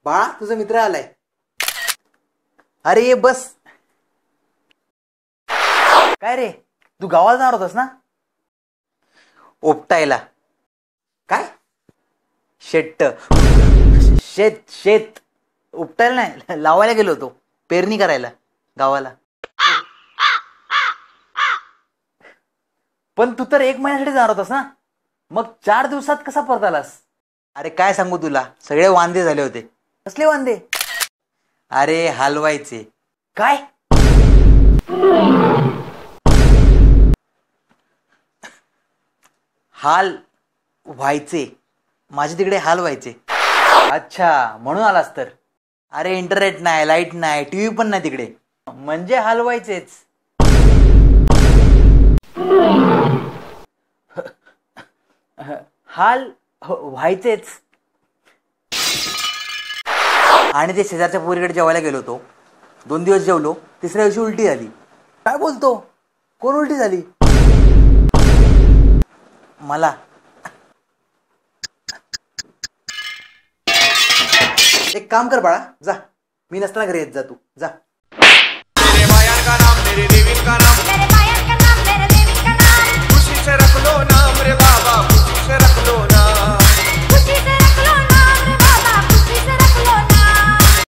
बाळा तुझा मित्र आलाय. अरे ये बस. काय रे तू गावाला जाणार होतास ना? ओपटायला. काय? शेट शेत शेत उपटायला नाही, लावायला गेलो होतो, पेरणी करायला गावाला. पण तू तर 1 महिन्यासाठी जाणार होतास ना, मग 4 दिवसात कसा परत आलास? अरे काय सांगू तुला, सगळे वांदे झाले होते. कसले वांदे? अरे हलवायचे. काय? हाल व्हायचे, माझे तिकडे हाल व्हायचे. अच्छा म्हणून आलास तर. अरे इंटरनेट नाही, लाईट नाही, टीव्ही पण नाही तिकडे, म्हणजे हाल व्हायचेच. हाल व्हायचेच. आणि ते शेजारच्या पोरीकडे जेवायला गेलो होतो. 2 दिवस जेवलो, तिसऱ्या दिवशी उलटी झाली. काय बोलतो? कोण उलटी झाली? मला. एक काम कर बाळा, जा, मी नसताना घरी येत जा, तू जा.